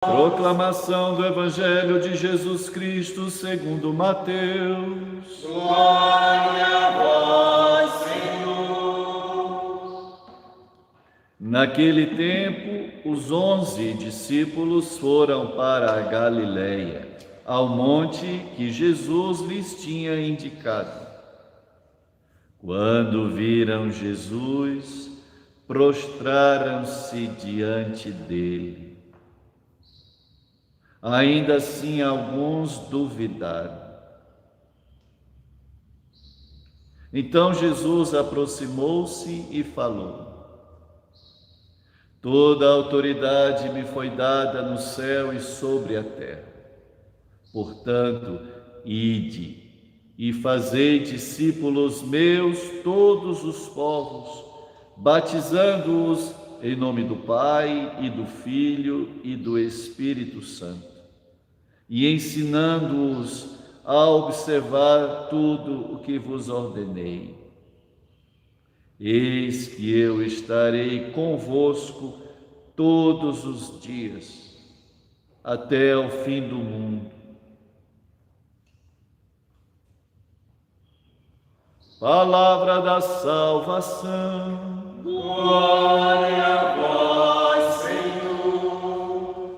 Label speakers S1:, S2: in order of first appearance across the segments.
S1: Proclamação do Evangelho de Jesus Cristo segundo Mateus.
S2: Glória a vós, Senhor.
S1: Naquele tempo, os 11 discípulos foram para a Galiléia, ao monte que Jesus lhes tinha indicado. Quando viram Jesus, prostraram-se diante dele. Ainda assim, alguns duvidaram. Então Jesus aproximou-se e falou: Toda a autoridade me foi dada no céu e sobre a terra. Portanto, ide e fazei discípulos meus todos os povos, batizando-os em nome do Pai e do Filho e do Espírito Santo, e ensinando-os a observar tudo o que vos ordenei. Eis que eu estarei convosco todos os dias, até o fim do mundo. Palavra da salvação.
S2: Glória a vós, Senhor.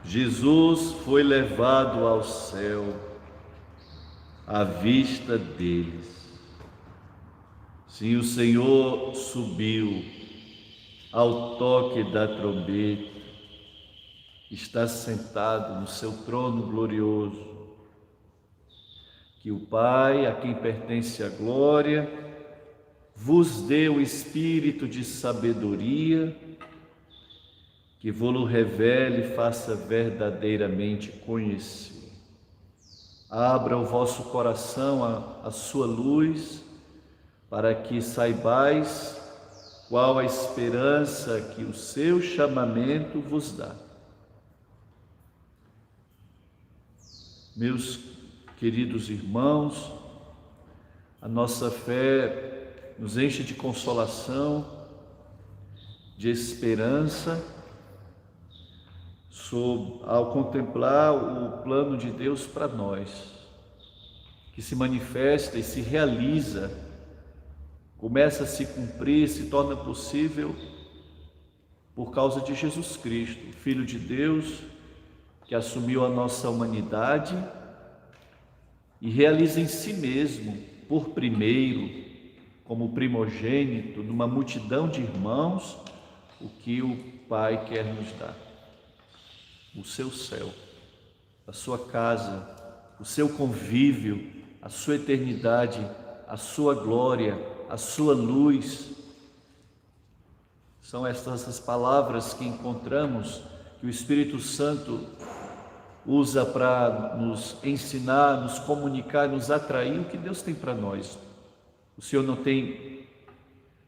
S1: Jesus foi levado ao céu à vista deles. Sim, o Senhor subiu ao toque da trombeta, está sentado no seu trono glorioso. Que o Pai, a quem pertence a glória, vos dê o espírito de sabedoria, que vos revele e faça verdadeiramente conhecer. Abra o vosso coração à sua luz, para que saibais qual a esperança que o seu chamamento vos dá. Meus queridos irmãos, a nossa fé nos enche de consolação, de esperança, ao contemplar o plano de Deus para nós, que se manifesta e se realiza, começa a se cumprir, se torna possível por causa de Jesus Cristo, Filho de Deus, que assumiu a nossa humanidade e realiza em si mesmo, por primeiro, como primogênito, numa multidão de irmãos, o que o Pai quer nos dar: o seu céu, a sua casa, o seu convívio, a sua eternidade, a sua glória, a sua luz. São essas palavras que encontramos, que o Espírito Santo usa para nos ensinar, nos comunicar, nos atrair o que Deus tem para nós. O Senhor não tem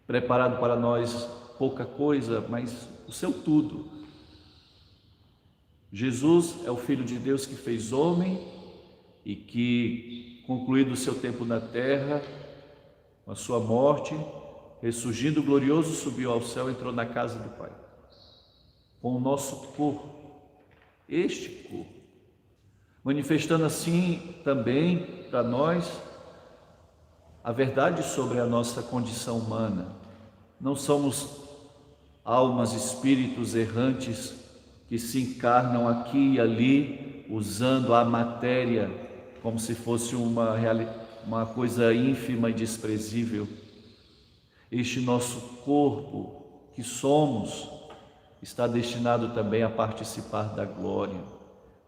S1: preparado para nós pouca coisa, mas o seu tudo. Jesus é o Filho de Deus que fez homem e que, concluído o seu tempo na terra, com a sua morte, ressurgindo glorioso, subiu ao céu e entrou na casa do Pai, com o nosso corpo, este corpo, manifestando assim também para nós a verdade sobre a nossa condição humana. Não somos almas, espíritos errantes que se encarnam aqui e ali, usando a matéria como se fosse uma coisa ínfima e desprezível. Este nosso corpo que somos está destinado também a participar da glória,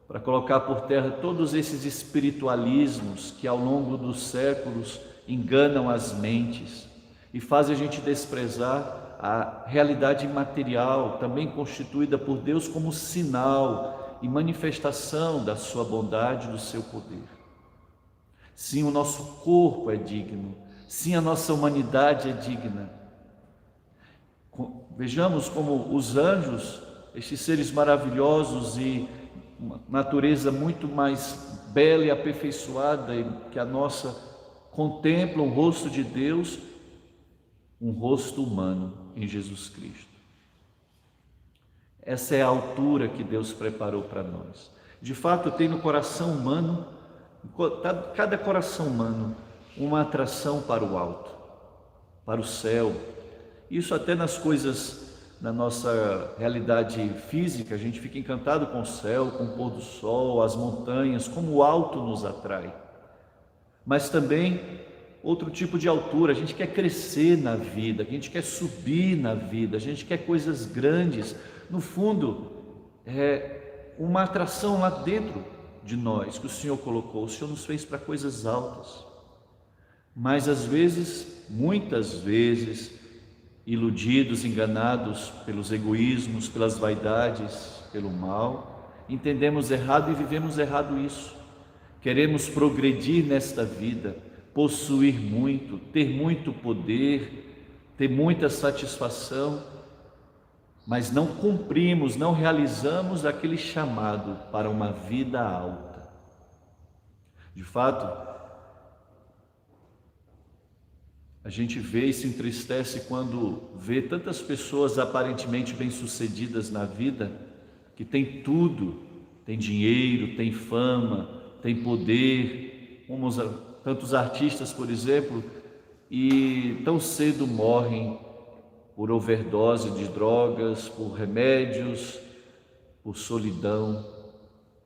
S1: para colocar por terra todos esses espiritualismos que ao longo dos séculos enganam as mentes e fazem a gente desprezar a realidade material, também constituída por Deus como sinal e manifestação da sua bondade, do seu poder. Sim, o nosso corpo é digno, sim, a nossa humanidade é digna. Vejamos como os anjos, estes seres maravilhosos e uma natureza muito mais bela e aperfeiçoada que a nossa, contemplam o rosto de Deus, um rosto humano em Jesus Cristo. Essa é a altura que Deus preparou para nós. De fato, tem no coração humano, cada coração humano, uma atração para o alto, para o céu. Isso até nas coisas, na nossa realidade física, a gente fica encantado com o céu, com o pôr do sol, as montanhas, como o alto nos atrai. Mas também outro tipo de altura, a gente quer crescer na vida, a gente quer subir na vida, a gente quer coisas grandes. No fundo, é uma atração lá dentro de nós que o Senhor colocou. O Senhor nos fez para coisas altas. Mas às vezes, muitas vezes, iludidos, enganados pelos egoísmos, pelas vaidades, pelo mal, entendemos errado e vivemos errado isso. Queremos progredir nesta vida, possuir muito, ter muito poder, ter muita satisfação, mas não cumprimos, não realizamos aquele chamado para uma vida alta. De fato, a gente vê e se entristece quando vê tantas pessoas aparentemente bem-sucedidas na vida, que tem tudo, tem dinheiro, tem fama, tem poder, como tantos artistas, por exemplo, e tão cedo morrem por overdose de drogas, por remédios, por solidão,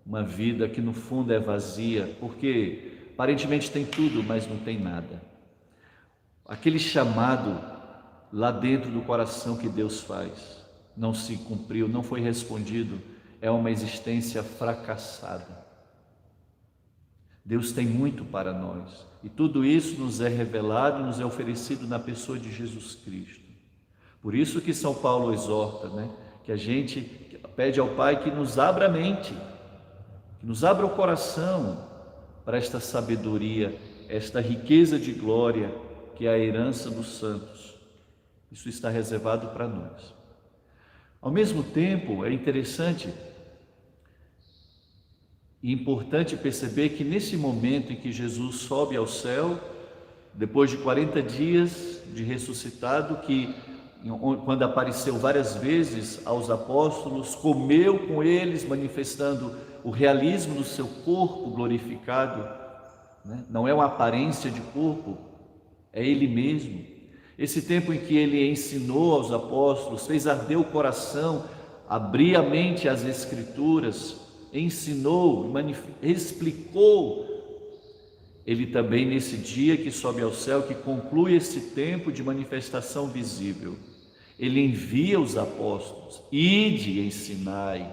S1: uma vida que no fundo é vazia, porque aparentemente tem tudo, mas não tem nada. Aquele chamado lá dentro do coração que Deus faz, não se cumpriu, não foi respondido, é uma existência fracassada. Deus tem muito para nós, e tudo isso nos é revelado, nos é oferecido na pessoa de Jesus Cristo. Por isso que São Paulo exorta, que a gente pede ao Pai que nos abra a mente, que nos abra o coração para esta sabedoria, esta riqueza de glória que é a herança dos santos. Isso está reservado para nós. Ao mesmo tempo, é interessante e importante perceber que nesse momento em que Jesus sobe ao céu, depois de 40 dias de ressuscitado, quando apareceu várias vezes aos apóstolos, comeu com eles, manifestando o realismo do seu corpo glorificado, não é uma aparência de corpo, é Ele mesmo. Esse tempo em que Ele ensinou aos apóstolos, fez arder o coração, abriu a mente às Escrituras, ensinou, explicou. Ele também, nesse dia que sobe ao céu, que conclui esse tempo de manifestação visível, Ele envia os apóstolos: ide ensinai,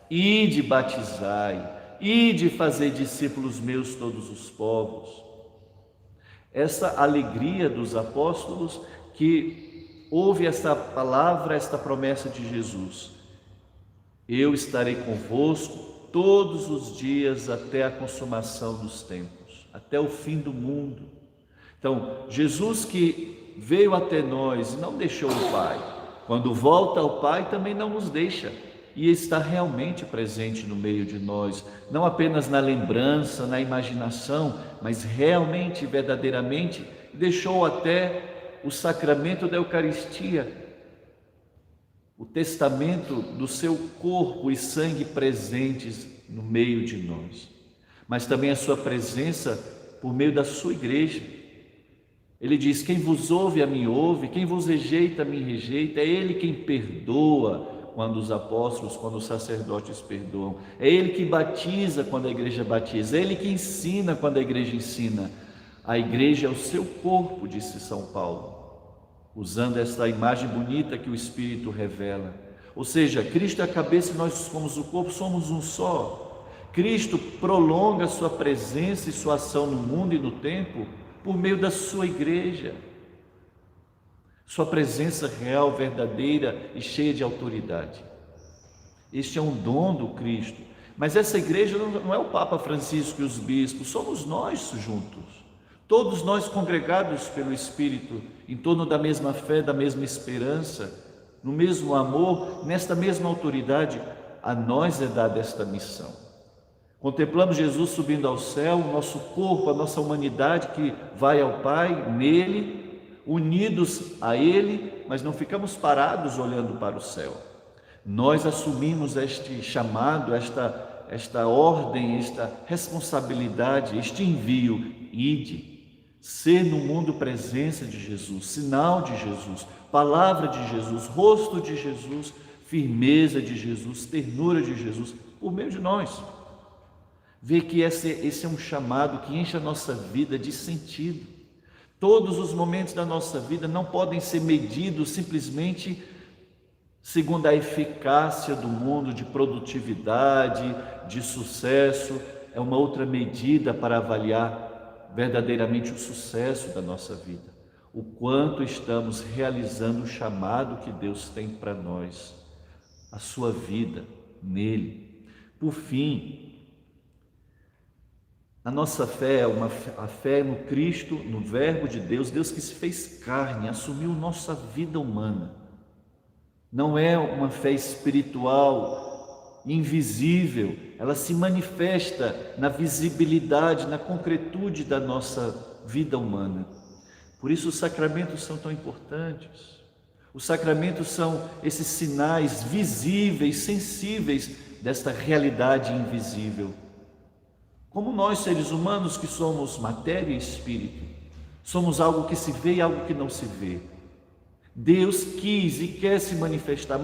S1: ide batizai, ide fazer discípulos meus todos os povos. Essa alegria dos apóstolos que ouve essa palavra, esta promessa de Jesus: eu estarei convosco todos os dias até a consumação dos tempos, até o fim do mundo. Então, Jesus que veio até nós e não deixou o Pai, quando volta ao Pai também não nos deixa, e está realmente presente no meio de nós, não apenas na lembrança, na imaginação, mas realmente, verdadeiramente, deixou até o sacramento da Eucaristia, o testamento do seu corpo e sangue presentes no meio de nós, mas também a sua presença por meio da sua igreja. Ele diz: quem vos ouve a mim ouve, quem vos rejeita a mim rejeita. É Ele quem perdoa quando os apóstolos, quando os sacerdotes perdoam. É Ele que batiza quando a igreja batiza. É Ele que ensina quando a igreja ensina. A igreja é o seu corpo, disse São Paulo, usando esta imagem bonita que o Espírito revela. Ou seja, Cristo é a cabeça e nós somos o corpo, somos um só. Cristo prolonga sua presença e sua ação no mundo e no tempo por meio da sua igreja. Sua presença real, verdadeira e cheia de autoridade. Este é um dom do Cristo. Mas essa igreja não é o Papa Francisco e os bispos, somos nós juntos. Todos nós congregados pelo Espírito, em torno da mesma fé, da mesma esperança, no mesmo amor, nesta mesma autoridade, a nós é dada esta missão. Contemplamos Jesus subindo ao céu, o nosso corpo, a nossa humanidade que vai ao Pai, nele, unidos a Ele, mas não ficamos parados olhando para o céu. Nós assumimos este chamado, esta ordem, esta responsabilidade, este envio. Ide, ser no mundo presença de Jesus, sinal de Jesus, palavra de Jesus, rosto de Jesus, firmeza de Jesus, ternura de Jesus, por meio de nós. Vê que esse é um chamado que enche a nossa vida de sentido. Todos os momentos da nossa vida não podem ser medidos simplesmente segundo a eficácia do mundo de produtividade, de sucesso. É uma outra medida para avaliar verdadeiramente o sucesso da nossa vida. O quanto estamos realizando o chamado que Deus tem para nós, a sua vida nele. Por fim, a nossa fé é a fé no Cristo, no Verbo de Deus, Deus que se fez carne, assumiu nossa vida humana. Não é uma fé espiritual, invisível, ela se manifesta na visibilidade, na concretude da nossa vida humana. Por isso os sacramentos são tão importantes. Os sacramentos são esses sinais visíveis, sensíveis desta realidade invisível. Como nós, seres humanos, que somos matéria e espírito, somos algo que se vê e algo que não se vê. Deus quis e quer se manifestar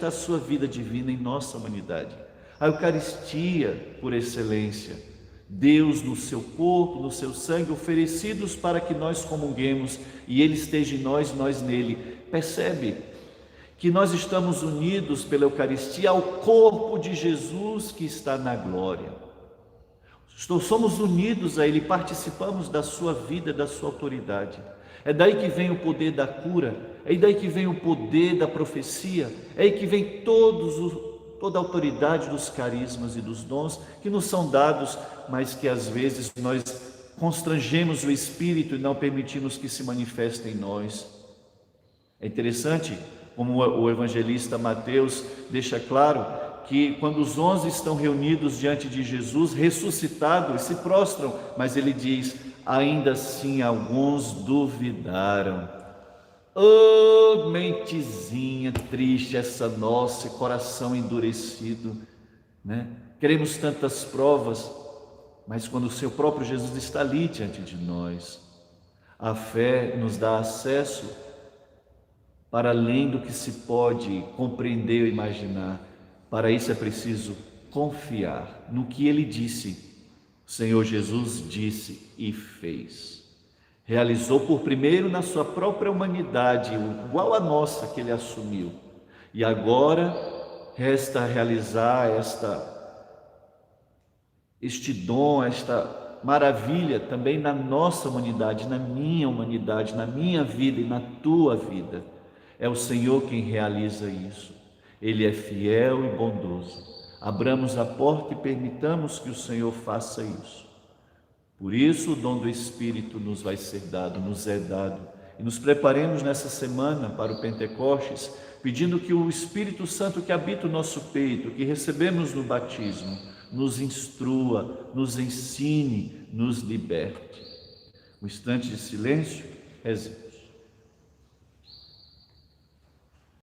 S1: a sua vida divina em nossa humanidade. A Eucaristia, por excelência, Deus no seu corpo, no seu sangue, oferecidos para que nós comunguemos e Ele esteja em nós, nós nele. Percebe que nós estamos unidos pela Eucaristia ao corpo de Jesus que está na glória. Somos unidos a Ele, participamos da sua vida, da sua autoridade. É daí que vem o poder da cura, é daí que vem o poder da profecia, é aí que vem toda a autoridade dos carismas e dos dons que nos são dados, mas que às vezes nós constrangemos o Espírito e não permitimos que se manifeste em nós. É interessante como o evangelista Mateus deixa claro que quando os 11 estão reunidos diante de Jesus, ressuscitados, se prostram, mas ele diz, ainda assim alguns duvidaram. Oh, mentezinha triste essa nossa, coração endurecido, né? Queremos tantas provas, mas quando o seu próprio Jesus está ali diante de nós, a fé nos dá acesso para além do que se pode compreender ou imaginar. Para isso é preciso confiar no que Ele disse. O Senhor Jesus disse e fez. Realizou por primeiro na sua própria humanidade, igual a nossa que Ele assumiu. E agora resta realizar este dom, esta maravilha também na nossa humanidade, na minha humanidade, na minha vida e na tua vida. É o Senhor quem realiza isso. Ele é fiel e bondoso. Abramos a porta e permitamos que o Senhor faça isso. Por isso o dom do Espírito nos vai ser dado, nos é dado. E nos preparemos nessa semana para o Pentecostes, pedindo que o Espírito Santo que habita o nosso peito, que recebemos no batismo, nos instrua, nos ensine, nos liberte. Um instante de silêncio, reze.